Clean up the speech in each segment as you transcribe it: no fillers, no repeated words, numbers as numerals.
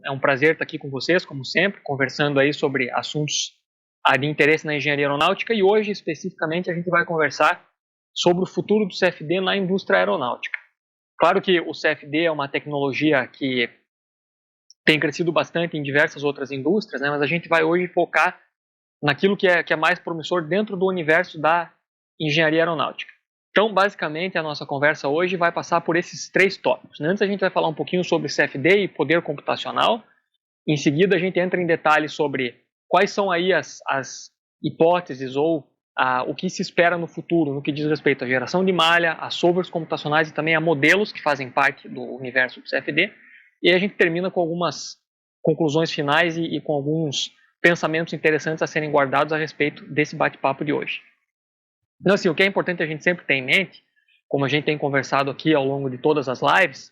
é um prazer estar aqui com vocês, como sempre, conversando aí sobre assuntos de interesse na engenharia aeronáutica, e hoje, especificamente, a gente vai conversar sobre o futuro do CFD na indústria aeronáutica. Claro que o CFD é uma tecnologia que tem crescido bastante em diversas outras indústrias, né, mas a gente vai hoje focar naquilo que é mais promissor dentro do universo da engenharia aeronáutica. Então, basicamente, a nossa conversa hoje vai passar por esses 3 tópicos. Antes, a gente vai falar um pouquinho sobre CFD e poder computacional. Em seguida, a gente entra em detalhes sobre quais são aí as hipóteses ou o que se espera no futuro, no que diz respeito à geração de malha, a solvers computacionais e também a modelos que fazem parte do universo do CFD. E aí a gente termina com algumas conclusões finais e com alguns pensamentos interessantes a serem guardados a respeito desse bate-papo de hoje. Então, assim, o que é importante a gente sempre ter em mente, como a gente tem conversado aqui ao longo de todas as lives,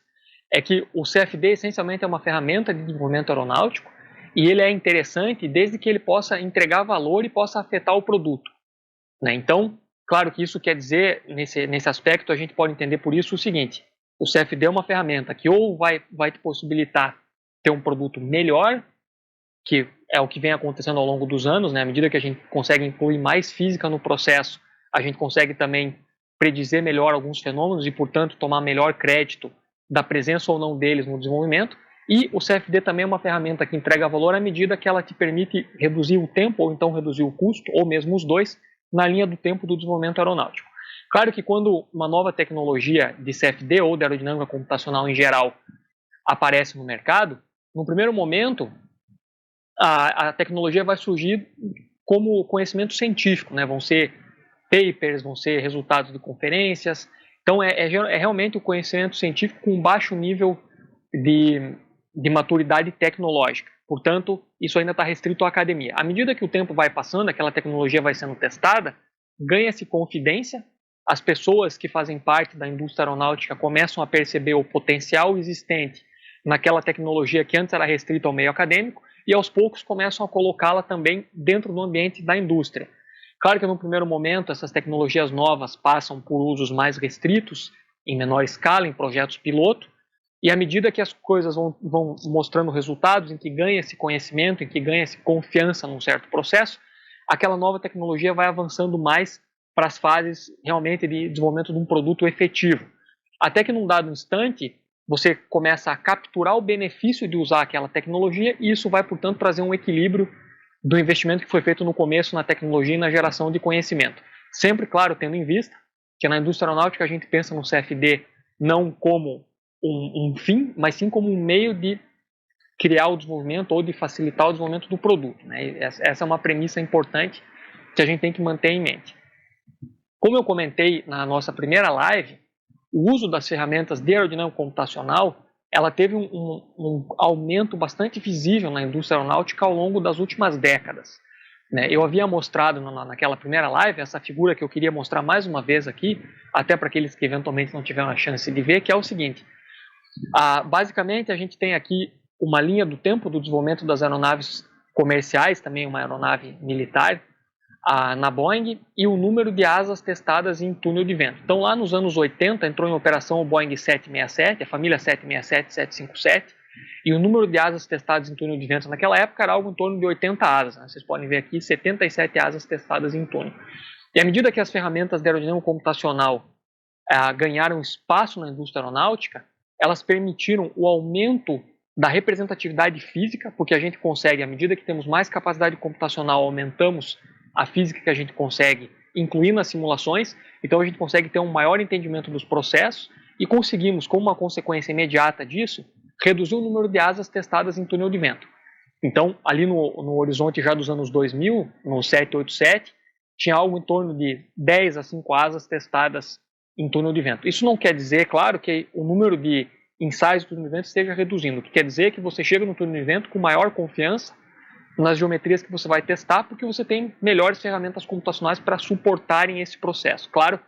é que o CFD essencialmente é uma ferramenta de desenvolvimento aeronáutico e ele é interessante desde que ele possa entregar valor e possa afetar o produto, né? Então, claro que isso quer dizer, nesse aspecto, a gente pode entender por isso o seguinte: o CFD é uma ferramenta que ou vai te possibilitar ter um produto melhor, que é o que vem acontecendo ao longo dos anos, né? À medida que a gente consegue incluir mais física no processo, a gente consegue também predizer melhor alguns fenômenos e, portanto, tomar melhor crédito da presença ou não deles no desenvolvimento. E o CFD também é uma ferramenta que entrega valor à medida que ela te permite reduzir o tempo ou então reduzir o custo, ou mesmo os dois, na linha do tempo do desenvolvimento aeronáutico. Claro que quando uma nova tecnologia de CFD ou de aerodinâmica computacional em geral aparece no mercado, no primeiro momento a tecnologia vai surgir como conhecimento científico, né? Vão ser papers, vão ser resultados de conferências. Então, é realmente o conhecimento científico com baixo nível de maturidade tecnológica. Portanto, isso ainda está restrito à academia. À medida que o tempo vai passando, aquela tecnologia vai sendo testada, ganha-se confidência, as pessoas que fazem parte da indústria aeronáutica começam a perceber o potencial existente naquela tecnologia que antes era restrita ao meio acadêmico e, aos poucos, começam a colocá-la também dentro do ambiente da indústria. Claro que no primeiro momento essas tecnologias novas passam por usos mais restritos, em menor escala, em projetos piloto, e à medida que as coisas vão mostrando resultados, em que ganha-se conhecimento, em que ganha-se confiança num certo processo, aquela nova tecnologia vai avançando mais para as fases realmente de desenvolvimento de um produto efetivo. Até que num dado instante, você começa a capturar o benefício de usar aquela tecnologia e isso vai, portanto, trazer um equilíbrio do investimento que foi feito no começo na tecnologia e na geração de conhecimento. Sempre, claro, tendo em vista que na indústria aeronáutica a gente pensa no CFD não como um fim, mas sim como um meio de criar o desenvolvimento ou de facilitar o desenvolvimento do produto, né? Essa é uma premissa importante que a gente tem que manter em mente. Como eu comentei na nossa primeira live, o uso das ferramentas de aerodinâmica computacional ela teve um aumento bastante visível na indústria aeronáutica ao longo das últimas décadas, né? Eu havia mostrado naquela primeira live essa figura que eu queria mostrar mais uma vez aqui, até para aqueles que eventualmente não tiveram a chance de ver, que é o seguinte: basicamente a gente tem aqui uma linha do tempo do desenvolvimento das aeronaves comerciais, também uma aeronave militar, na Boeing, e o número de asas testadas em túnel de vento. Então, lá nos anos 80, entrou em operação o Boeing 767, a família 767, 757, e o número de asas testadas em túnel de vento naquela época era algo em torno de 80 asas, né? Vocês podem ver aqui 77 asas testadas em túnel. E à medida que as ferramentas de aerodinâmica computacional ganharam espaço na indústria aeronáutica, elas permitiram o aumento da representatividade física, porque a gente consegue, à medida que temos mais capacidade computacional, aumentamos a física que a gente consegue incluir nas simulações, então a gente consegue ter um maior entendimento dos processos e conseguimos, como uma consequência imediata disso, reduzir o número de asas testadas em túnel de vento. Então, ali no horizonte já dos anos 2000, no 787, tinha algo em torno de 10 a 5 asas testadas em túnel de vento. Isso não quer dizer, claro, que o número de ensaios de túnel de vento esteja reduzindo. O que quer dizer é que você chega no túnel de vento com maior confiança nas geometrias que você vai testar, porque você tem melhores ferramentas computacionais para suportarem esse processo. Claro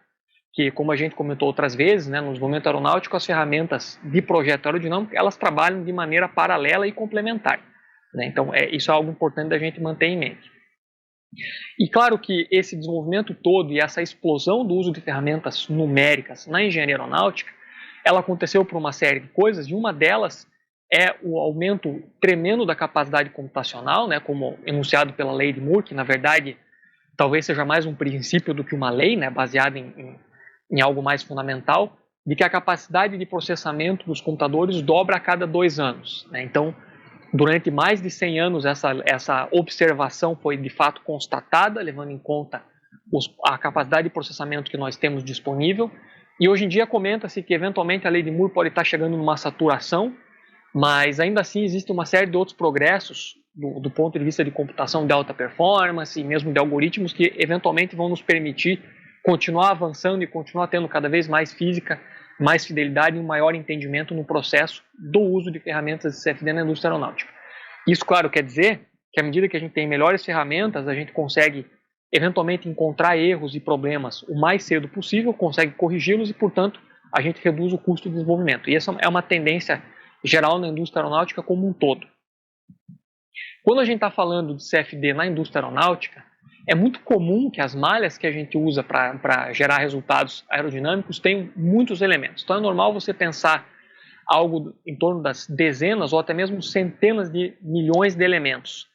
que, como a gente comentou outras vezes, né, no desenvolvimento aeronáutico, as ferramentas de projeto aerodinâmico, elas trabalham de maneira paralela e complementar, né? Então, isso é algo importante da gente manter em mente. E claro que esse desenvolvimento todo e essa explosão do uso de ferramentas numéricas na engenharia aeronáutica, ela aconteceu por uma série de coisas, e uma delas é o aumento tremendo da capacidade computacional, né, como enunciado pela lei de Moore, que na verdade talvez seja mais um princípio do que uma lei, né, baseada em algo mais fundamental, de que a capacidade de processamento dos computadores dobra a cada 2 anos. Né? Então, durante mais de 100 anos, essa observação foi de fato constatada, levando em conta a capacidade de processamento que nós temos disponível. E hoje em dia comenta-se que eventualmente a lei de Moore pode estar chegando numa saturação, mas ainda assim existe uma série de outros progressos do ponto de vista de computação de alta performance e mesmo de algoritmos que eventualmente vão nos permitir continuar avançando e continuar tendo cada vez mais física, mais fidelidade e um maior entendimento no processo do uso de ferramentas de CFD na indústria aeronáutica. Isso, claro, quer dizer que à medida que a gente tem melhores ferramentas, a gente consegue eventualmente encontrar erros e problemas o mais cedo possível, consegue corrigi-los e, portanto, a gente reduz o custo de desenvolvimento. E essa é uma tendência geral na indústria aeronáutica como um todo. Quando a gente está falando de CFD na indústria aeronáutica, é muito comum que as malhas que a gente usa para gerar resultados aerodinâmicos tenham muitos elementos. Então é normal você pensar algo em torno das dezenas ou até mesmo centenas de milhões de elementos.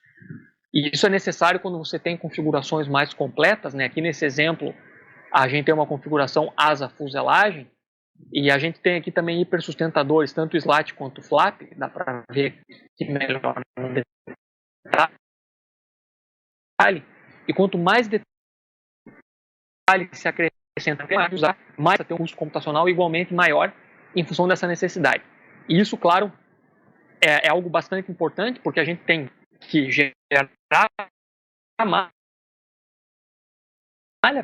E isso é necessário quando você tem configurações mais completas, né? Aqui nesse exemplo, a gente tem uma configuração asa-fuselagem, e a gente tem aqui também hipersustentadores, tanto o slat quanto o flap, dá para ver que melhor no detalhe. E quanto mais detalhe se acrescenta, mais tem um custo computacional igualmente maior em função dessa necessidade. E isso, claro, é algo bastante importante, porque a gente tem que gerar malha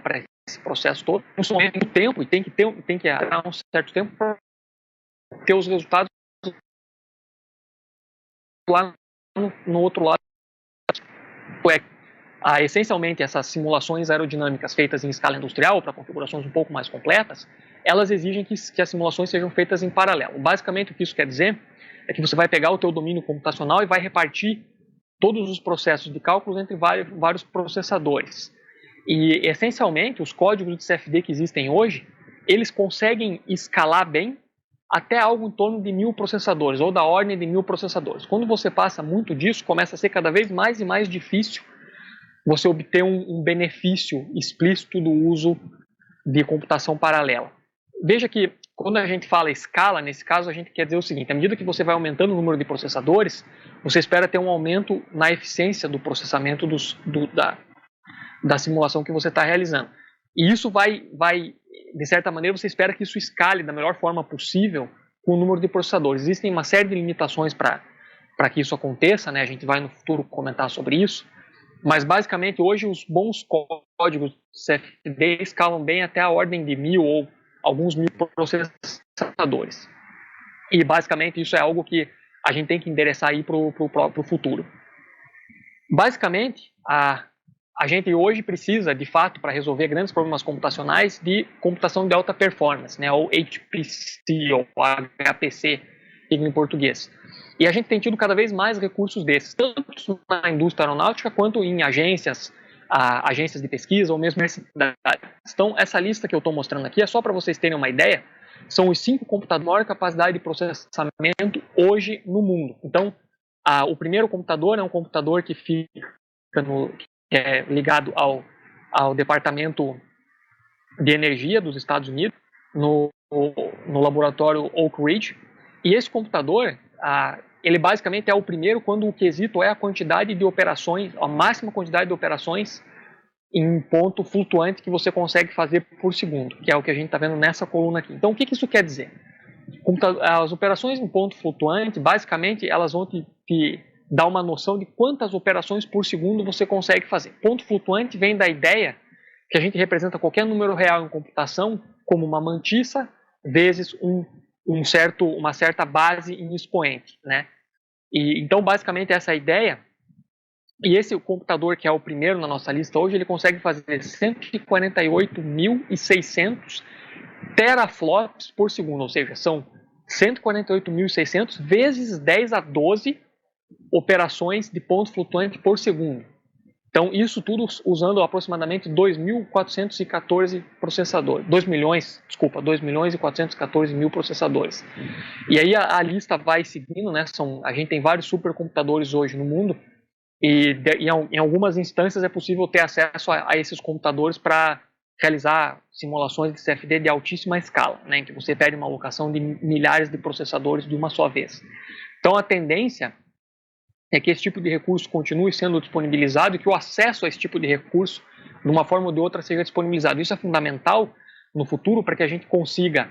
para esse processo todo, no tempo, e tem que dar um certo tempo para ter os resultados lá no outro lado. Essencialmente, essas simulações aerodinâmicas feitas em escala industrial, para configurações um pouco mais completas, elas exigem que as simulações sejam feitas em paralelo. Basicamente, o que isso quer dizer é que você vai pegar o teu domínio computacional e vai repartir todos os processos de cálculos entre vários processadores. E, essencialmente, os códigos de CFD que existem hoje, eles conseguem escalar bem até algo em torno de 1000 processadores, ou da ordem de 1000 processadores. Quando você passa muito disso, começa a ser cada vez mais e mais difícil você obter um benefício explícito do uso de computação paralela. Veja que quando a gente fala escala, nesse caso a gente quer dizer o seguinte: à medida que você vai aumentando o número de processadores, você espera ter um aumento na eficiência do processamento da simulação que você está realizando. E isso vai, de certa maneira, você espera que isso escale da melhor forma possível com o número de processadores. Existem uma série de limitações para que isso aconteça, né? A gente vai no futuro comentar sobre isso. Mas, basicamente, hoje os bons códigos CFD escalam bem até a ordem de 1000 ou alguns 1000 processadores. E, basicamente, isso é algo que a gente tem que endereçar aí para o futuro. Basicamente, a gente hoje precisa, de fato, para resolver grandes problemas computacionais, de computação de alta performance, né, ou HPC, ou HPC, em português. E a gente tem tido cada vez mais recursos desses, tanto na indústria aeronáutica quanto em agências de pesquisa ou mesmo universidades. Então, essa lista que eu estou mostrando aqui é só para vocês terem uma ideia. São os 5 computadores de maior capacidade de processamento hoje no mundo. Então, o primeiro computador é um computador que que é ligado ao Departamento de Energia dos Estados Unidos, no laboratório Oak Ridge. E esse computador, ele basicamente é o primeiro quando o quesito é a quantidade de operações, a máxima quantidade de operações em ponto flutuante que você consegue fazer por segundo, que é o que a gente está vendo nessa coluna aqui. Então, o que isso quer dizer? As operações em ponto flutuante, basicamente, elas vão te dar uma noção de quantas operações por segundo você consegue fazer. Ponto flutuante vem da ideia que a gente representa qualquer número real em computação como uma mantissa vezes uma certa base em expoente, né? E então, basicamente, essa é a ideia. E esse computador, que é o primeiro na nossa lista hoje, ele consegue fazer 148.600 teraflops por segundo, ou seja, são 148.600 vezes 10 a 12 operações de ponto flutuante por segundo. Então, isso tudo usando aproximadamente 2.414 processadores. 2.414.000 processadores. E aí a lista vai seguindo, né? A gente tem vários supercomputadores hoje no mundo e em algumas instâncias é possível ter acesso a esses computadores para realizar simulações de CFD de altíssima escala, né? Em que você pede uma alocação de milhares de processadores de uma só vez. Então, a tendência é que esse tipo de recurso continue sendo disponibilizado e que o acesso a esse tipo de recurso, de uma forma ou de outra, seja disponibilizado. Isso é fundamental no futuro para que a gente consiga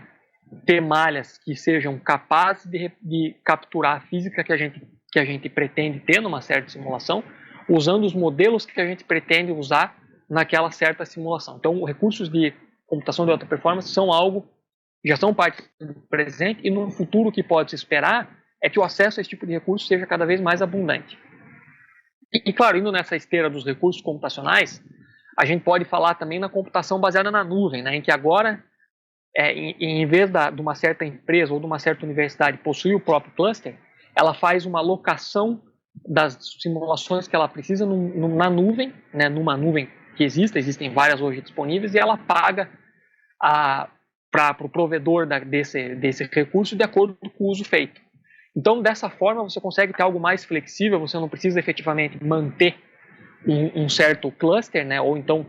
ter malhas que sejam capazes de capturar a física que a gente pretende ter numa certa simulação, usando os modelos que a gente pretende usar naquela certa simulação. Então, recursos de computação de alta performance são algo, já são parte do presente, e no futuro que pode se esperar é que o acesso a esse tipo de recurso seja cada vez mais abundante. E claro, indo nessa esteira dos recursos computacionais, a gente pode falar também na computação baseada na nuvem, né, em que agora, em vez de uma certa empresa ou de uma certa universidade possuir o próprio cluster, ela faz uma alocação das simulações que ela precisa na nuvem, né, numa nuvem que existem várias hoje disponíveis, e ela paga para o provedor desse recurso de acordo com o uso feito. Então, dessa forma, você consegue ter algo mais flexível, você não precisa efetivamente manter um certo cluster, né? Ou então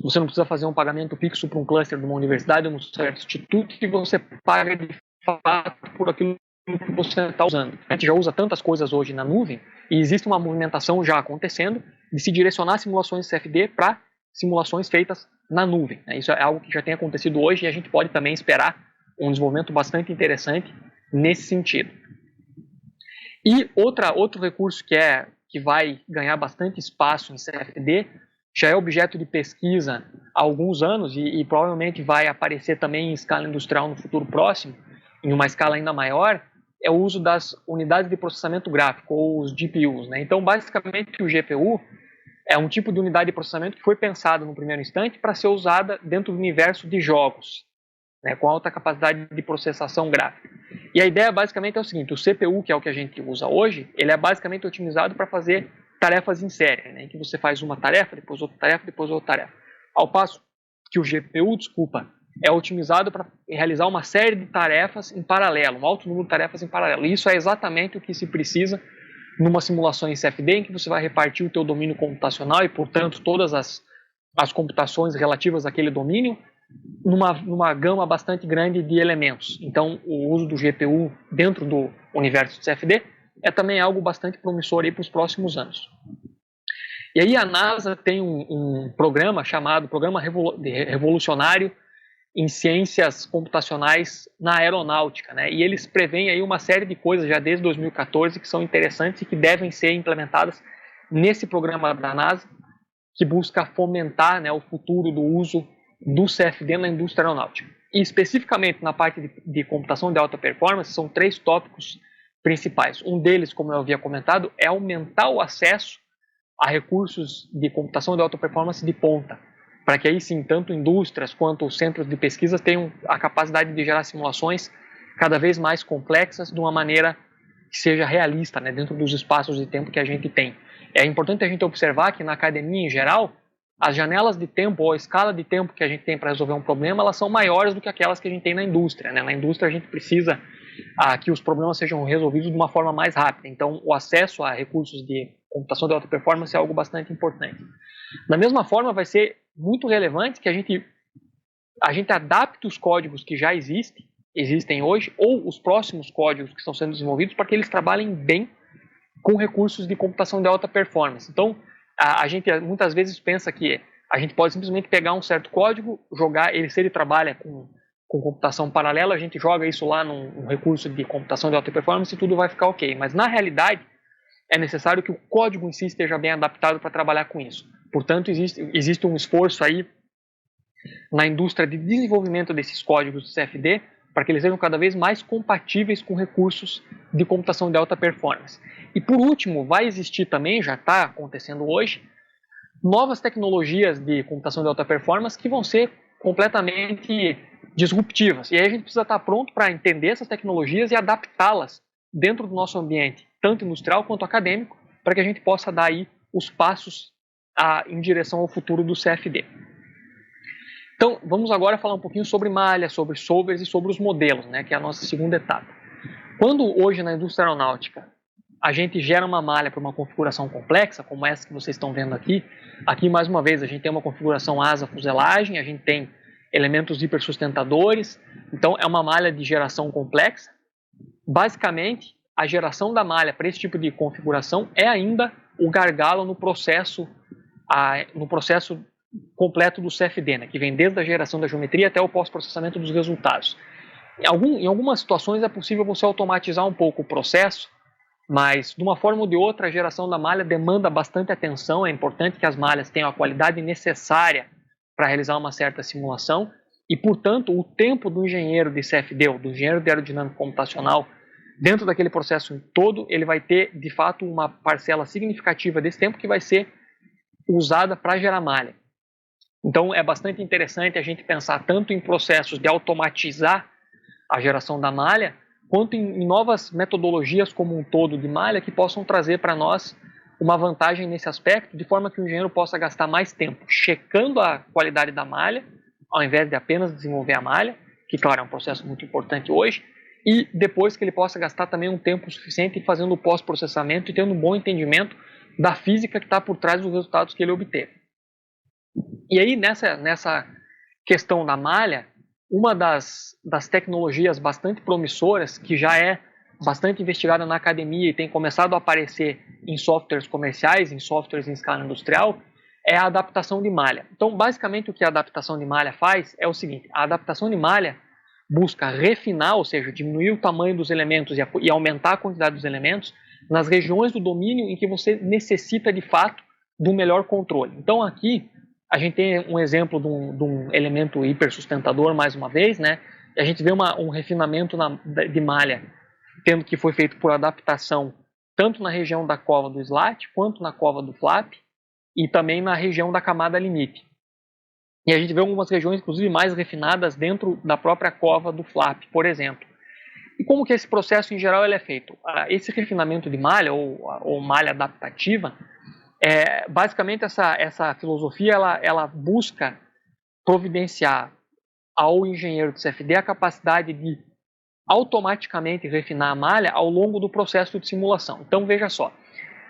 você não precisa fazer um pagamento fixo para um cluster de uma universidade ou um certo instituto, que você paga de fato por aquilo que você está usando. A gente já usa tantas coisas hoje na nuvem e existe uma movimentação já acontecendo de se direcionar simulações CFD para simulações feitas na nuvem, né? Isso é algo que já tem acontecido hoje e a gente pode também esperar um desenvolvimento bastante interessante nesse sentido. E outro recurso que vai ganhar bastante espaço em CFD, já é objeto de pesquisa há alguns anos e provavelmente vai aparecer também em escala industrial no futuro próximo, em uma escala ainda maior, é o uso das unidades de processamento gráfico, ou os GPUs, né? Então, basicamente, o GPU é um tipo de unidade de processamento que foi pensado no primeiro instante para ser usada dentro do universo de jogos, né, com alta capacidade de processação gráfica. E a ideia basicamente é o seguinte: o CPU, que é o que a gente usa hoje, ele é basicamente otimizado para fazer tarefas em série, né, em que você faz uma tarefa, depois outra tarefa, depois outra tarefa. Ao passo que o GPU, é otimizado para realizar uma série de tarefas em paralelo, um alto número de tarefas em paralelo. E isso é exatamente o que se precisa numa simulação em CFD, em que você vai repartir o teu domínio computacional e, portanto, todas as computações relativas àquele domínio numa gama bastante grande de elementos. Então, o uso do GPU dentro do universo de CFD é também algo bastante promissor para os próximos anos. E aí a NASA tem um programa chamado Programa Revolucionário em Ciências Computacionais na Aeronáutica, né? E eles preveem aí uma série de coisas já desde 2014 que são interessantes e que devem ser implementadas nesse programa da NASA, que busca fomentar, né, o futuro do uso do CFD na indústria aeronáutica. E especificamente na parte de computação de alta performance, são 3 tópicos principais. Um deles, como eu havia comentado, é aumentar o acesso a recursos de computação de alta performance de ponta, para que aí sim, tanto indústrias quanto centros de pesquisa tenham a capacidade de gerar simulações cada vez mais complexas de uma maneira que seja realista, né, dentro dos espaços de tempo que a gente tem. É importante a gente observar que na academia em geral, as janelas de tempo ou a escala de tempo que a gente tem para resolver um problema, elas são maiores do que aquelas que a gente tem na indústria, né? Na indústria a gente precisa que os problemas sejam resolvidos de uma forma mais rápida. Então, o acesso a recursos de computação de alta performance é algo bastante importante. Da mesma forma, vai ser muito relevante que a gente adapte os códigos que já existem hoje, ou os próximos códigos que estão sendo desenvolvidos, para que eles trabalhem bem com recursos de computação de alta performance. Então, a gente muitas vezes pensa que a gente pode simplesmente pegar um certo código, jogar ele, se ele trabalha com computação paralela, a gente joga isso lá num recurso de computação de alta performance e tudo vai ficar ok. Mas, na realidade, é necessário que o código em si esteja bem adaptado para trabalhar com isso. Portanto, existe um esforço aí na indústria de desenvolvimento desses códigos de CFD para que eles sejam cada vez mais compatíveis com recursos de computação de alta performance. E por último, vai existir também, já está acontecendo hoje, novas tecnologias de computação de alta performance que vão ser completamente disruptivas. E aí a gente precisa estar pronto para entender essas tecnologias e adaptá-las dentro do nosso ambiente, tanto industrial quanto acadêmico, para que a gente possa dar aí os passos em direção ao futuro do CFD. Então, vamos agora falar um pouquinho sobre malha, sobre solvers e sobre os modelos, né, que é a nossa segunda etapa. Quando hoje na indústria aeronáutica a gente gera uma malha para uma configuração complexa, como essa que vocês estão vendo aqui, mais uma vez a gente tem uma configuração asa-fuselagem, a gente tem elementos hipersustentadores, então é uma malha de geração complexa. Basicamente, a geração da malha para esse tipo de configuração é ainda o gargalo no processo completo do CFD, né, que vem desde a geração da geometria até o pós-processamento dos resultados. Em algumas situações é possível você automatizar um pouco o processo, mas de uma forma ou de outra a geração da malha demanda bastante atenção, é importante que as malhas tenham a qualidade necessária para realizar uma certa simulação e, portanto, o tempo do engenheiro de CFD, ou do engenheiro de aerodinâmica computacional, dentro daquele processo todo, ele vai ter, de fato, uma parcela significativa desse tempo que vai ser usada para gerar malha. Então, é bastante interessante a gente pensar tanto em processos de automatizar a geração da malha, quanto em novas metodologias como um todo de malha que possam trazer para nós uma vantagem nesse aspecto, de forma que o engenheiro possa gastar mais tempo checando a qualidade da malha, ao invés de apenas desenvolver a malha, que, claro, é um processo muito importante hoje, e depois que ele possa gastar também um tempo suficiente fazendo o pós-processamento e tendo um bom entendimento da física que está por trás dos resultados que ele obteve. E aí, nessa questão da malha, uma das tecnologias bastante promissoras, que já é bastante investigada na academia e tem começado a aparecer em softwares comerciais, em softwares em escala industrial, é a adaptação de malha. Então, basicamente, o que a adaptação de malha faz é o seguinte: a adaptação de malha busca refinar, ou seja, diminuir o tamanho dos elementos e aumentar a quantidade dos elementos nas regiões do domínio em que você necessita, de fato, do melhor controle. Então, aqui, a gente tem um exemplo de um elemento hipersustentador, mais uma vez, né? E a gente vê um refinamento de malha, tendo que foi feito por adaptação, tanto na região da cova do slat, quanto na cova do flap, e também na região da camada limite. E a gente vê algumas regiões, inclusive, mais refinadas dentro da própria cova do flap, por exemplo. E como que esse processo, em geral, ele é feito? Esse refinamento de malha, ou malha adaptativa, basicamente essa filosofia ela busca providenciar ao engenheiro de CFD a capacidade de automaticamente refinar a malha ao longo do processo de simulação. Então, veja só,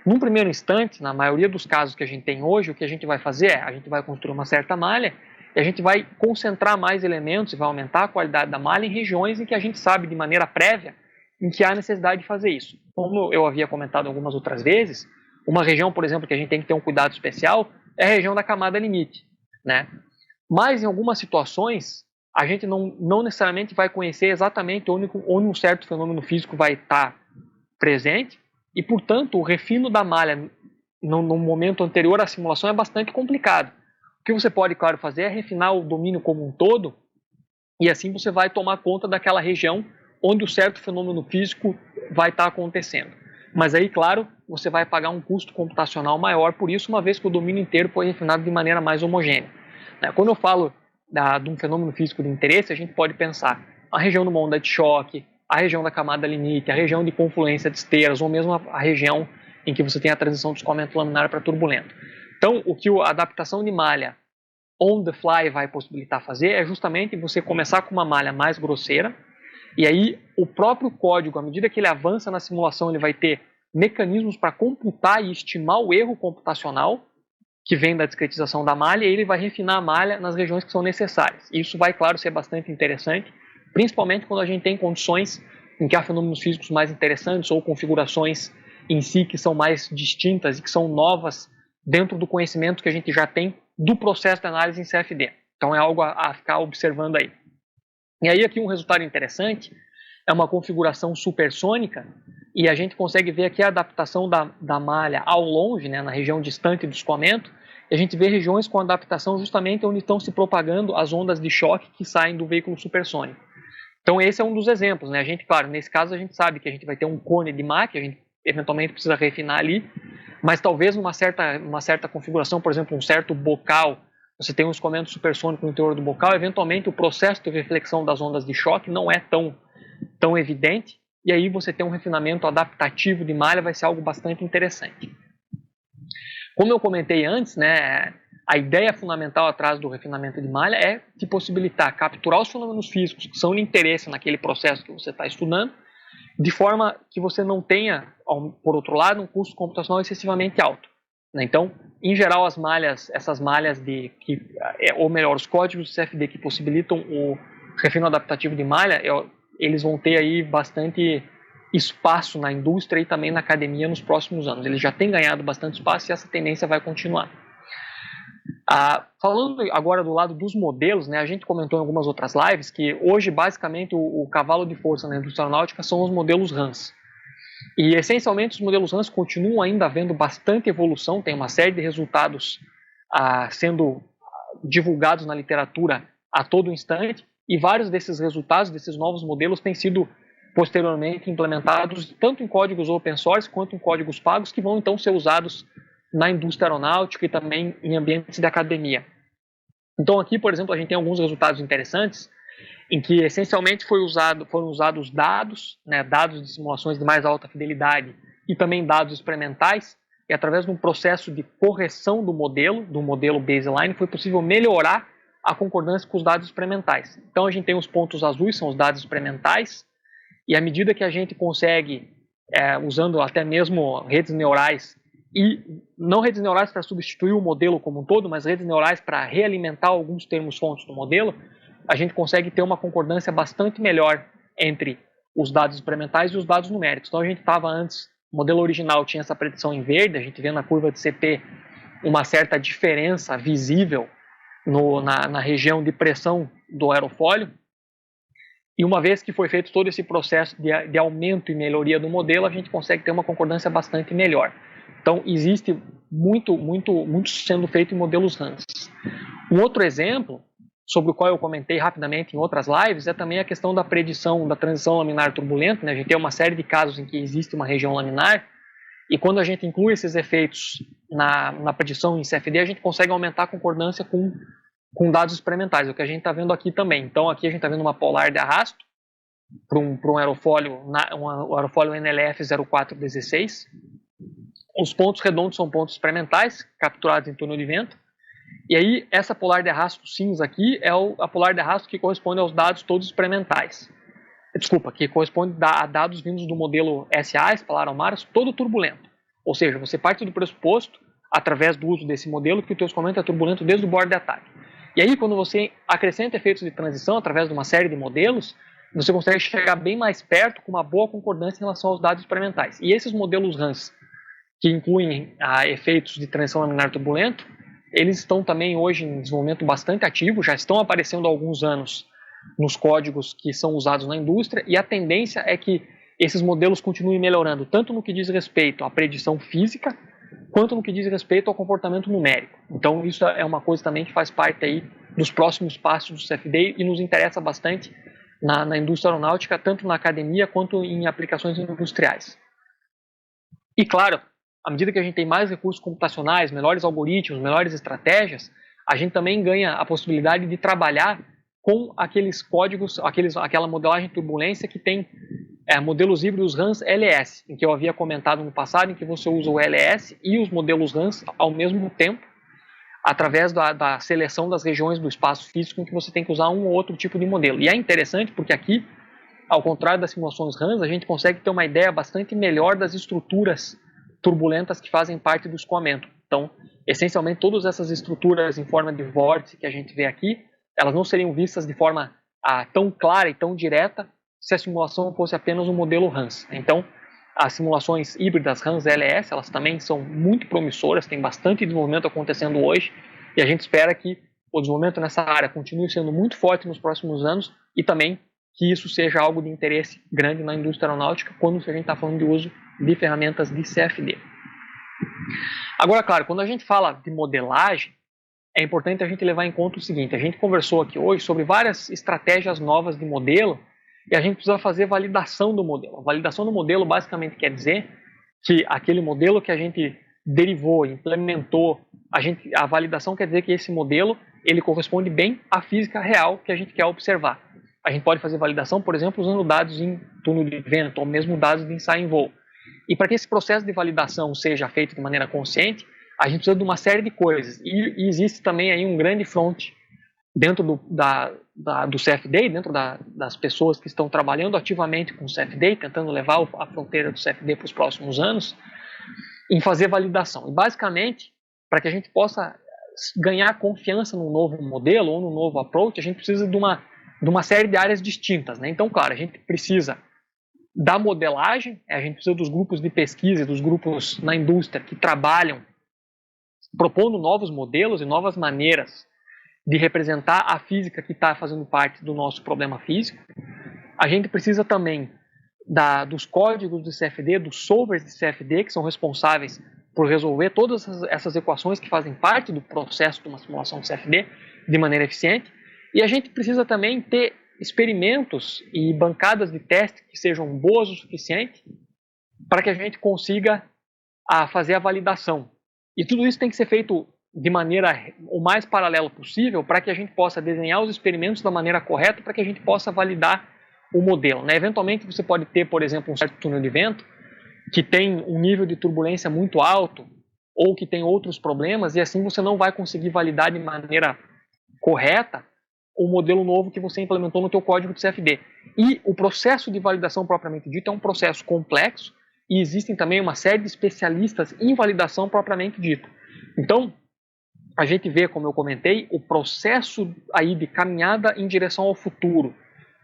num primeiro instante, na maioria dos casos que a gente tem hoje, o que a gente vai fazer a gente vai construir uma certa malha e a gente vai concentrar mais elementos e vai aumentar a qualidade da malha em regiões em que a gente sabe de maneira prévia em que há necessidade de fazer isso. Como eu havia comentado algumas outras vezes, uma região, por exemplo, que a gente tem que ter um cuidado especial é a região da camada limite, né? Mas em algumas situações, a gente não necessariamente vai conhecer exatamente onde um certo fenômeno físico vai estar presente e, portanto, o refino da malha no momento anterior à simulação é bastante complicado. O que você pode, claro, fazer é refinar o domínio como um todo e assim você vai tomar conta daquela região onde o certo fenômeno físico vai estar acontecendo. Mas aí, claro, você vai pagar um custo computacional maior por isso, uma vez que o domínio inteiro foi refinado de maneira mais homogênea. Quando eu falo de um fenômeno físico de interesse, a gente pode pensar a região de uma onda de choque, a região da camada limite, a região de confluência de esteiras, ou mesmo a região em que você tem a transição do escoamento laminar para turbulento. Então, o que a adaptação de malha on the fly vai possibilitar fazer é justamente você começar com uma malha mais grosseira, e aí o próprio código, à medida que ele avança na simulação, ele vai ter mecanismos para computar e estimar o erro computacional que vem da discretização da malha, e ele vai refinar a malha nas regiões que são necessárias. Isso vai, claro, ser bastante interessante, principalmente quando a gente tem condições em que há fenômenos físicos mais interessantes ou configurações em si que são mais distintas e que são novas dentro do conhecimento que a gente já tem do processo de análise em CFD. Então é algo a ficar observando aí. E aí aqui um resultado interessante é uma configuração supersônica, e a gente consegue ver aqui a adaptação da malha ao longe, né, na região distante do escoamento, e a gente vê regiões com adaptação justamente onde estão se propagando as ondas de choque que saem do veículo supersônico. Então esse é um dos exemplos, né? A gente, claro, nesse caso a gente sabe que a gente vai ter um cone de Mach, a gente eventualmente precisa refinar ali, mas talvez numa certa configuração, por exemplo, um certo bocal, você tem um escoamento supersônico no interior do bocal, eventualmente o processo de reflexão das ondas de choque não é tão evidente, e aí você tem um refinamento adaptativo de malha, vai ser algo bastante interessante. Como eu comentei antes, né, a ideia fundamental atrás do refinamento de malha é te possibilitar capturar os fenômenos físicos que são de interesse naquele processo que você está estudando, de forma que você não tenha, por outro lado, um custo computacional excessivamente alto. Então, em geral, essas malhas ou melhor, os códigos do CFD que possibilitam o refino adaptativo de malha, eles vão ter aí bastante espaço na indústria e também na academia nos próximos anos. Eles já têm ganhado bastante espaço e essa tendência vai continuar. Falando agora do lado dos modelos, né, a gente comentou em algumas outras lives que hoje, basicamente, o cavalo de força na indústria aeronáutica são os modelos RANS. E, essencialmente, os modelos RANS continuam ainda havendo bastante evolução, tem uma série de resultados sendo divulgados na literatura a todo instante, e vários desses resultados, desses novos modelos, têm sido posteriormente implementados tanto em códigos open source quanto em códigos pagos, que vão então ser usados na indústria aeronáutica e também em ambientes de academia. Então aqui, por exemplo, a gente tem alguns resultados interessantes, em que essencialmente foram usados dados, né, dados de simulações de mais alta fidelidade e também dados experimentais, e através de um processo de correção do modelo baseline, foi possível melhorar a concordância com os dados experimentais. Então a gente tem os pontos azuis, são os dados experimentais, e à medida que a gente consegue, usando até mesmo redes neurais, e não redes neurais para substituir o modelo como um todo, mas redes neurais para realimentar alguns termos fontes do modelo, a gente consegue ter uma concordância bastante melhor entre os dados experimentais e os dados numéricos. Então a gente estava antes, o modelo original tinha essa predição em verde, a gente vê na curva de CP uma certa diferença visível na região de pressão do aerofólio, e uma vez que foi feito todo esse processo de aumento e melhoria do modelo, a gente consegue ter uma concordância bastante melhor. Então, existe muito sendo feito em modelos RANS. Um outro exemplo, sobre o qual eu comentei rapidamente em outras lives, é também a questão da predição da transição laminar turbulenta, né? A gente tem uma série de casos em que existe uma região laminar, e quando a gente inclui esses efeitos na predição em CFD, a gente consegue aumentar a concordância com dados experimentais, é o que a gente está vendo aqui também. Então aqui a gente está vendo uma polar de arrasto para um aerofólio, um aerofólio NLF 0416. Os pontos redondos são pontos experimentais, capturados em túnel de vento. E aí essa polar de arrasto cinza aqui é a polar de arrasto que corresponde aos dados todos experimentais. Desculpa, que corresponde a dados vindos do modelo SA, Spalar Almaras, todo turbulento. Ou seja, você parte do pressuposto, através do uso desse modelo, que o teu escoamento é turbulento desde o bordo de ataque. E aí, quando você acrescenta efeitos de transição através de uma série de modelos, você consegue chegar bem mais perto com uma boa concordância em relação aos dados experimentais. E esses modelos RANS, que incluem efeitos de transição laminar turbulento, eles estão também hoje em desenvolvimento bastante ativo, já estão aparecendo há alguns anos nos códigos que são usados na indústria, e a tendência é que esses modelos continuem melhorando, tanto no que diz respeito à predição física, quanto no que diz respeito ao comportamento numérico. Então isso é uma coisa também que faz parte aí dos próximos passos do CFD e nos interessa bastante na indústria aeronáutica, tanto na academia quanto em aplicações industriais. E claro, à medida que a gente tem mais recursos computacionais, melhores algoritmos, melhores estratégias, a gente também ganha a possibilidade de trabalhar com aqueles códigos, aquela modelagem de turbulência que tem modelos híbridos RANS-LS, em que eu havia comentado no passado, em que você usa o LS e os modelos RANS ao mesmo tempo, através da seleção das regiões do espaço físico em que você tem que usar um ou outro tipo de modelo. E é interessante porque aqui, ao contrário das simulações RANS, a gente consegue ter uma ideia bastante melhor das estruturas turbulentas que fazem parte do escoamento. Então, essencialmente, todas essas estruturas em forma de vórtice que a gente vê aqui, elas não seriam vistas de forma tão clara e tão direta se a simulação fosse apenas um modelo RANS. Então, as simulações híbridas RANS-LS, elas também são muito promissoras, tem bastante desenvolvimento acontecendo hoje, e a gente espera que o desenvolvimento nessa área continue sendo muito forte nos próximos anos, e também que isso seja algo de interesse grande na indústria aeronáutica, quando a gente está falando de uso de ferramentas de CFD. Agora, claro, quando a gente fala de modelagem, é importante a gente levar em conta o seguinte: a gente conversou aqui hoje sobre várias estratégias novas de modelo, e a gente precisa fazer validação do modelo. A validação do modelo basicamente quer dizer que aquele modelo que a gente derivou, implementou, a validação quer dizer que esse modelo ele corresponde bem à física real que a gente quer observar. A gente pode fazer validação, por exemplo, usando dados em túnel de vento, ou mesmo dados de ensaio em voo. E para que esse processo de validação seja feito de maneira consciente, a gente precisa de uma série de coisas. E existe também aí um grande front dentro do CFD, dentro das pessoas que estão trabalhando ativamente com o CFD, tentando levar a fronteira do CFD para os próximos anos, em fazer validação. E basicamente, para que a gente possa ganhar confiança num novo modelo ou num novo approach, a gente precisa de uma série de áreas distintas, né? Então, claro, a gente precisa da modelagem, a gente precisa dos grupos de pesquisa, dos grupos na indústria que trabalham propondo novos modelos e novas maneiras de representar a física que está fazendo parte do nosso problema físico. A gente precisa também dos códigos de CFD, dos solvers de CFD, que são responsáveis por resolver todas essas equações que fazem parte do processo de uma simulação de CFD de maneira eficiente. E a gente precisa também ter experimentos e bancadas de teste que sejam boas o suficiente para que a gente consiga fazer a validação. E tudo isso tem que ser feito de maneira o mais paralela possível para que a gente possa desenhar os experimentos da maneira correta para que a gente possa validar o modelo, né? Eventualmente você pode ter, por exemplo, um certo túnel de vento que tem um nível de turbulência muito alto ou que tem outros problemas e assim você não vai conseguir validar de maneira correta o modelo novo que você implementou no teu código de CFD. E o processo de validação propriamente dito é um processo complexo e existem também uma série de especialistas em validação propriamente dito. Então, a gente vê, como eu comentei, o processo aí de caminhada em direção ao futuro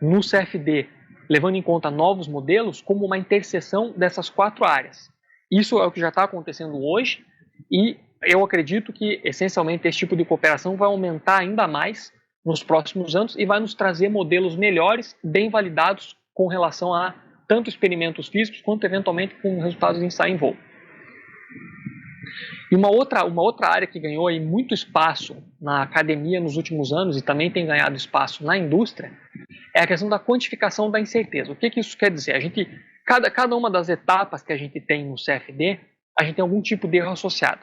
no CFD, levando em conta novos modelos, como uma interseção dessas 4 áreas. Isso é o que já está acontecendo hoje e eu acredito que, essencialmente, esse tipo de cooperação vai aumentar ainda mais nos próximos anos e vai nos trazer modelos melhores, bem validados com relação a tanto experimentos físicos quanto, eventualmente, com resultados de ensaio em voo. E uma outra área que ganhou aí muito espaço na academia nos últimos anos e também tem ganhado espaço na indústria é a questão da quantificação da incerteza. O que isso quer dizer? Cada uma das etapas que a gente tem no CFD, a gente tem algum tipo de erro associado.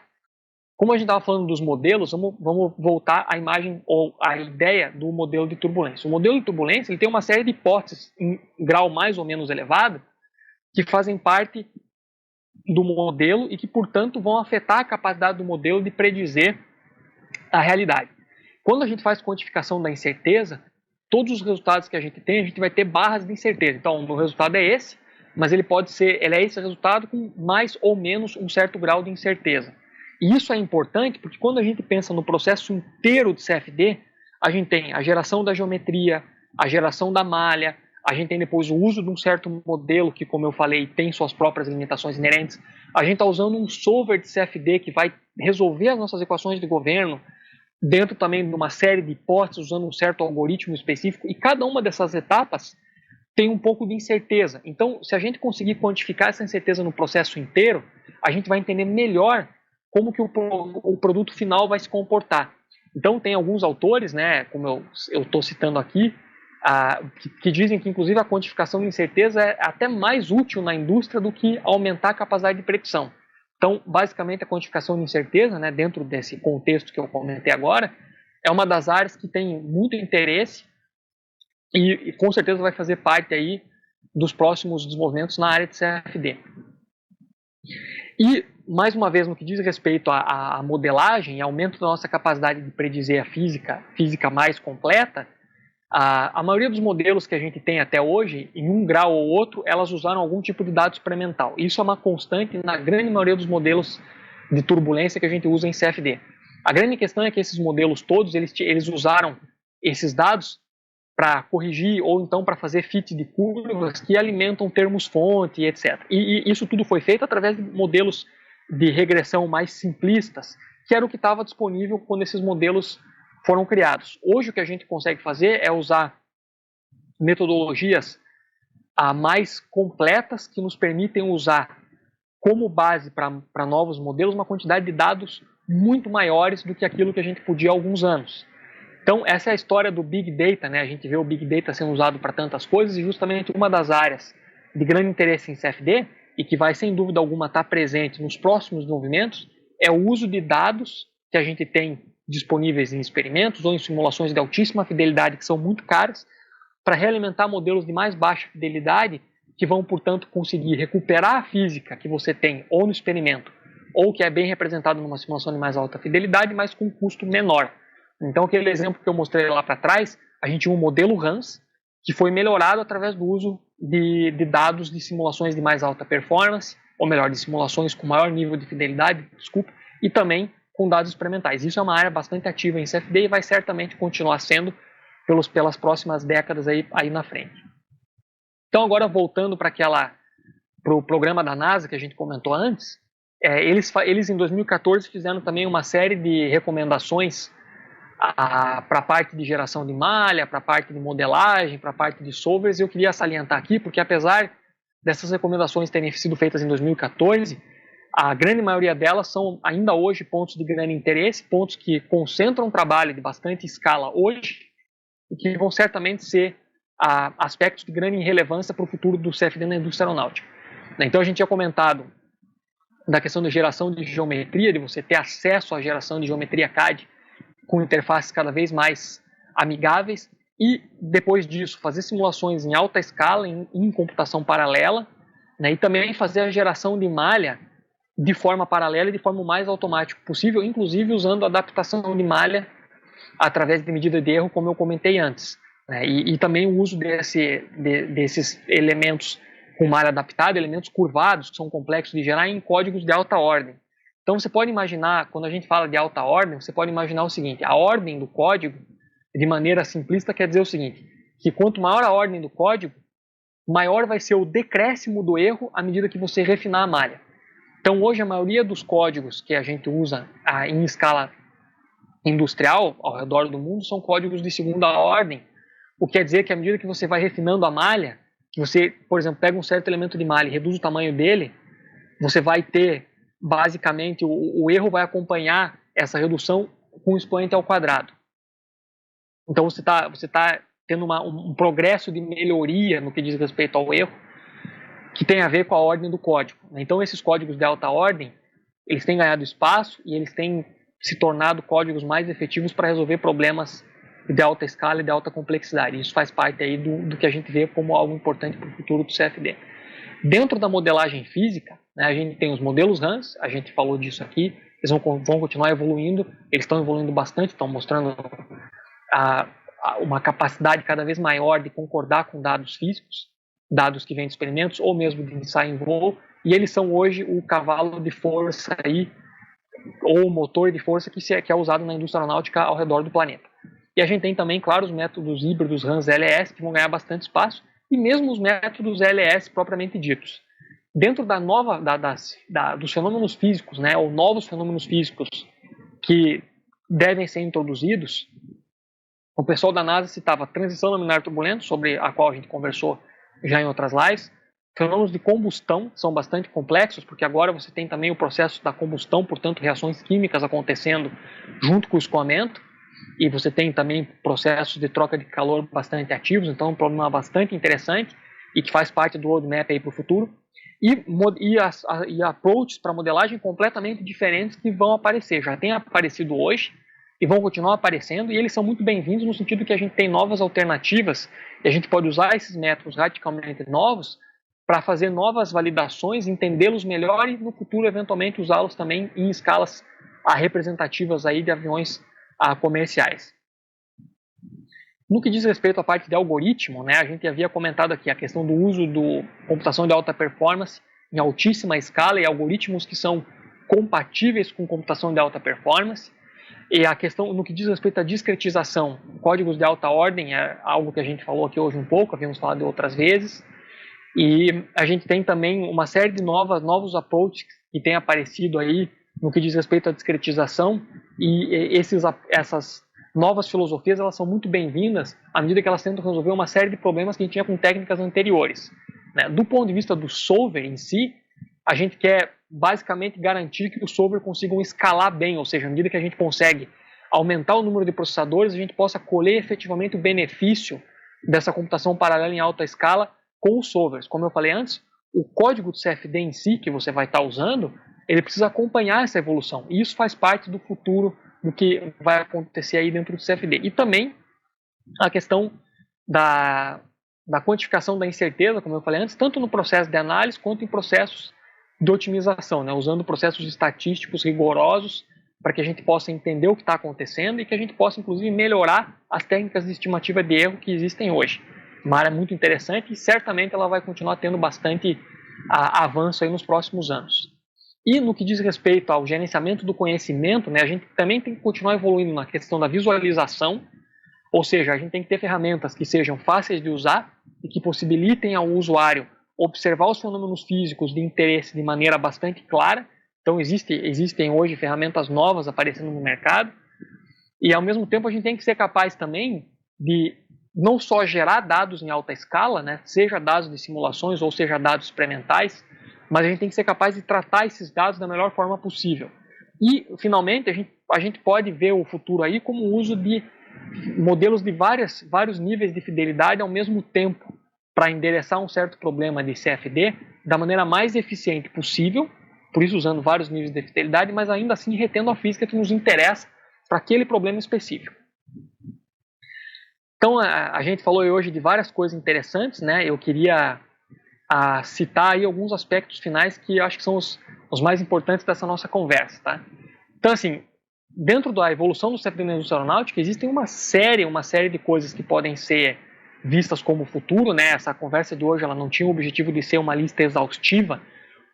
Como a gente estava falando dos modelos, vamos voltar à imagem ou à ideia do modelo de turbulência. O modelo de turbulência ele tem uma série de hipóteses em grau mais ou menos elevado que fazem parte do modelo e que, portanto, vão afetar a capacidade do modelo de predizer a realidade. Quando a gente faz quantificação da incerteza, todos os resultados que a gente tem, a gente vai ter barras de incerteza. Então, o resultado é esse, mas ele é esse resultado com mais ou menos um certo grau de incerteza. E isso é importante porque quando a gente pensa no processo inteiro de CFD, a gente tem a geração da geometria, a geração da malha, a gente tem depois o uso de um certo modelo que, como eu falei, tem suas próprias limitações inerentes. A gente está usando um solver de CFD que vai resolver as nossas equações de governo dentro também de uma série de hipóteses, usando um certo algoritmo específico. E cada uma dessas etapas tem um pouco de incerteza. Então, se a gente conseguir quantificar essa incerteza no processo inteiro, a gente vai entender melhor como que o produto final vai se comportar. Então, tem alguns autores, né, como eu estou citando aqui, que dizem que, inclusive, a quantificação de incerteza é até mais útil na indústria do que aumentar a capacidade de predição. Então, basicamente, a quantificação de incerteza, né, dentro desse contexto que eu comentei agora, é uma das áreas que tem muito interesse e com certeza vai fazer parte aí dos próximos desenvolvimentos na área de CFD. E, mais uma vez, no que diz respeito à modelagem e aumento da nossa capacidade de predizer a física mais completa, a maioria dos modelos que a gente tem até hoje, em um grau ou outro, elas usaram algum tipo de dado experimental. Isso é uma constante na grande maioria dos modelos de turbulência que a gente usa em CFD. A grande questão é que esses modelos todos, eles usaram esses dados para corrigir ou então para fazer fit de curvas que alimentam termos-fonte, etc. E isso tudo foi feito através de modelos de regressão mais simplistas, que era o que estava disponível quando esses modelos foram criados. Hoje o que a gente consegue fazer é usar metodologias mais completas que nos permitem usar como base para novos modelos uma quantidade de dados muito maiores do que aquilo que a gente podia há alguns anos. Então, essa é a história do Big Data, né? A gente vê o Big Data sendo usado para tantas coisas e justamente uma das áreas de grande interesse em CFD e que vai, sem dúvida alguma, estar presente nos próximos desenvolvimentos é o uso de dados que a gente tem disponíveis em experimentos ou em simulações de altíssima fidelidade que são muito caras para realimentar modelos de mais baixa fidelidade que vão, portanto, conseguir recuperar a física que você tem ou no experimento ou que é bem representado numa simulação de mais alta fidelidade, mas com custo menor. Então, aquele exemplo que eu mostrei lá para trás, a gente tinha um modelo RANS, que foi melhorado através do uso de dados de simulações de mais alta performance, ou melhor, de simulações com maior nível de fidelidade, e também com dados experimentais. Isso é uma área bastante ativa em CFD e vai certamente continuar sendo pelas próximas décadas aí na frente. Então, agora voltando para o programa da NASA que a gente comentou antes, eles em 2014 fizeram também uma série de recomendações para a parte de geração de malha, para a parte de modelagem, para a parte de solvers. Eu queria salientar aqui, porque apesar dessas recomendações terem sido feitas em 2014, a grande maioria delas são ainda hoje pontos de grande interesse, pontos que concentram um trabalho de bastante escala hoje e que vão certamente ser aspectos de grande relevância para o futuro do CFD na indústria aeronáutica. Então a gente tinha comentado da questão da geração de geometria, de você ter acesso à geração de geometria CAD com interfaces cada vez mais amigáveis e depois disso fazer simulações em alta escala, em computação paralela, né, e também fazer a geração de malha de forma paralela e de forma o mais automática possível, inclusive usando adaptação de malha através de medida de erro, como eu comentei antes, né, e também o uso desses elementos com malha adaptada, elementos curvados, que são complexos de gerar, em códigos de alta ordem. Então você pode imaginar, quando a gente fala de alta ordem, você pode imaginar o seguinte: a ordem do código, de maneira simplista, quer dizer o seguinte, que quanto maior a ordem do código, maior vai ser o decréscimo do erro à medida que você refinar a malha. Então hoje a maioria dos códigos que a gente usa em escala industrial ao redor do mundo são códigos de segunda ordem, o que quer dizer que à medida que você vai refinando a malha, que você, por exemplo, pega um certo elemento de malha e reduz o tamanho dele, você vai ter, basicamente, o erro vai acompanhar essa redução com o expoente ao quadrado. Então você tá tendo um progresso de melhoria no que diz respeito ao erro, que tem a ver com a ordem do código. Então esses códigos de alta ordem, eles têm ganhado espaço e eles têm se tornado códigos mais efetivos para resolver problemas de alta escala e de alta complexidade. Isso faz parte aí do que a gente vê como algo importante para o futuro do CFD. Dentro da modelagem física, né, a gente tem os modelos RANS, a gente falou disso aqui, eles vão continuar evoluindo, eles estão evoluindo bastante, estão mostrando uma capacidade cada vez maior de concordar com dados físicos, dados que vêm de experimentos ou mesmo de ensaio em voo, e eles são hoje o cavalo de força aí, ou o motor de força que é usado na indústria aeronáutica ao redor do planeta. E a gente tem também, claro, os métodos híbridos RANS-LS, que vão ganhar bastante espaço, e mesmo os métodos LS propriamente ditos. Dentro dos fenômenos físicos, né, ou novos fenômenos físicos que devem ser introduzidos, o pessoal da NASA citava a transição laminar turbulenta, sobre a qual a gente conversou já em outras lives. Fenômenos de combustão são bastante complexos, porque agora você tem também o processo da combustão, portanto, reações químicas acontecendo junto com o escoamento, e você tem também processos de troca de calor bastante ativos, então é um problema bastante interessante e que faz parte do roadmap aí para o futuro. E approaches para modelagem completamente diferentes que vão aparecer, já têm aparecido hoje e vão continuar aparecendo, e eles são muito bem-vindos no sentido que a gente tem novas alternativas e a gente pode usar esses métodos radicalmente novos para fazer novas validações, entendê-los melhor e no futuro eventualmente usá-los também em escalas representativas aí de aviões comerciais. No que diz respeito à parte de algoritmo, né, a gente havia comentado aqui a questão do uso do computação de alta performance em altíssima escala e algoritmos que são compatíveis com computação de alta performance. E a questão, no que diz respeito à discretização, códigos de alta ordem é algo que a gente falou aqui hoje um pouco, havíamos falado outras vezes. E a gente tem também uma série de novos approaches que têm aparecido aí no que diz respeito à discretização, e essas novas filosofias elas são muito bem-vindas à medida que elas tentam resolver uma série de problemas que a gente tinha com técnicas anteriores. Né? Do ponto de vista do solver em si, a gente quer basicamente garantir que o solver consiga escalar bem, ou seja, à medida que a gente consegue aumentar o número de processadores, a gente possa colher efetivamente o benefício dessa computação paralela em alta escala com os solvers. Como eu falei antes, o código do CFD em si, que você vai estar usando, ele precisa acompanhar essa evolução. E isso faz parte do futuro, do que vai acontecer aí dentro do CFD. E também a questão da quantificação da incerteza, como eu falei antes, tanto no processo de análise quanto em processos de otimização, né? Usando processos estatísticos rigorosos para que a gente possa entender o que está acontecendo e que a gente possa, inclusive, melhorar as técnicas de estimativa de erro que existem hoje. Uma área muito interessante e certamente ela vai continuar tendo bastante avanço aí nos próximos anos. E no que diz respeito ao gerenciamento do conhecimento, né, a gente também tem que continuar evoluindo na questão da visualização, ou seja, a gente tem que ter ferramentas que sejam fáceis de usar e que possibilitem ao usuário observar os fenômenos físicos de interesse de maneira bastante clara. Então existem hoje ferramentas novas aparecendo no mercado e ao mesmo tempo a gente tem que ser capaz também de não só gerar dados em alta escala, né, seja dados de simulações ou seja dados experimentais, mas a gente tem que ser capaz de tratar esses dados da melhor forma possível. E, finalmente, a gente pode ver o futuro aí como o uso de modelos de vários níveis de fidelidade ao mesmo tempo para endereçar um certo problema de CFD da maneira mais eficiente possível, por isso usando vários níveis de fidelidade, mas ainda assim retendo a física que nos interessa para aquele problema específico. Então, a gente falou hoje de várias coisas interessantes, né? Eu queria citar aí alguns aspectos finais que eu acho que são os mais importantes dessa nossa conversa, tá? Então, assim, dentro da evolução do CFD na indústria aeronáutica, existem uma série de coisas que podem ser vistas como futuro, né? Essa conversa de hoje ela não tinha o objetivo de ser uma lista exaustiva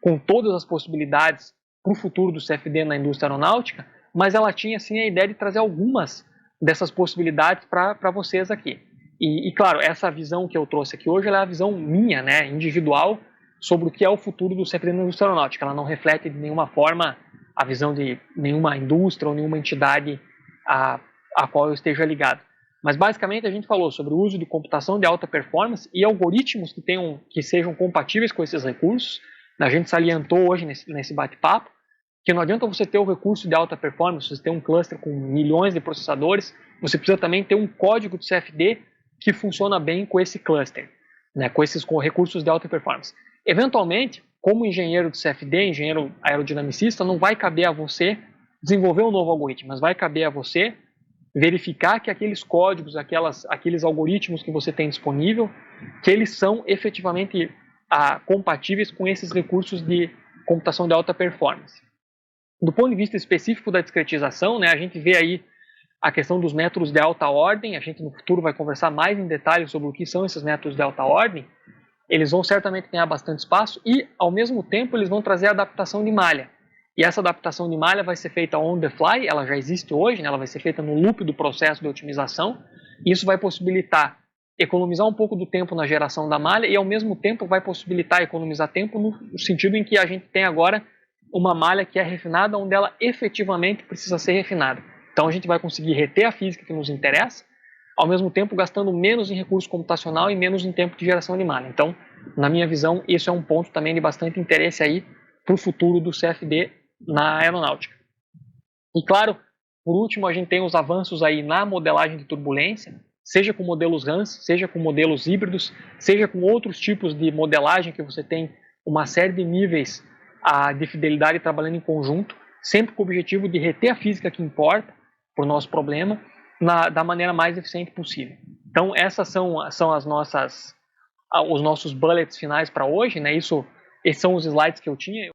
com todas as possibilidades para o futuro do CFD na indústria aeronáutica, mas ela tinha, sim, a ideia de trazer algumas dessas possibilidades para vocês aqui. E, claro, essa visão que eu trouxe aqui hoje ela é a visão minha, né, individual, sobre o que é o futuro do CFD na indústria aeronáutica. Ela não reflete de nenhuma forma a visão de nenhuma indústria ou nenhuma entidade a qual eu esteja ligado. Mas, basicamente, a gente falou sobre o uso de computação de alta performance e algoritmos que sejam compatíveis com esses recursos. A gente salientou hoje nesse bate-papo que não adianta você ter o recurso de alta performance, você ter um cluster com milhões de processadores, você precisa também ter um código de CFD que funciona bem com esse cluster, né, com recursos de alta performance. Eventualmente, como engenheiro de CFD, engenheiro aerodinamicista, não vai caber a você desenvolver um novo algoritmo, mas vai caber a você verificar que aqueles códigos, aqueles algoritmos que você tem disponível, que eles são efetivamente compatíveis com esses recursos de computação de alta performance. Do ponto de vista específico da discretização, né, a gente vê aí a questão dos métodos de alta ordem. A gente no futuro vai conversar mais em detalhes sobre o que são esses métodos de alta ordem. Eles vão certamente ganhar bastante espaço e, ao mesmo tempo, eles vão trazer adaptação de malha. E essa adaptação de malha vai ser feita on the fly, ela já existe hoje, né, ela vai ser feita no loop do processo de otimização. E isso vai possibilitar economizar um pouco do tempo na geração da malha e, ao mesmo tempo, vai possibilitar economizar tempo no sentido em que a gente tem agora uma malha que é refinada onde ela efetivamente precisa ser refinada. Então a gente vai conseguir reter a física que nos interessa, ao mesmo tempo gastando menos em recurso computacional e menos em tempo de geração de malha. Então, na minha visão, isso é um ponto também de bastante interesse aí para o futuro do CFD na aeronáutica. E claro, por último, a gente tem os avanços aí na modelagem de turbulência, seja com modelos RANS, seja com modelos híbridos, seja com outros tipos de modelagem que você tem uma série de níveis de fidelidade trabalhando em conjunto, sempre com o objetivo de reter a física que importa para o nosso problema da maneira mais eficiente possível. Então, essas são os nossos bullets finais para hoje, né? Esses são os slides que eu tinha.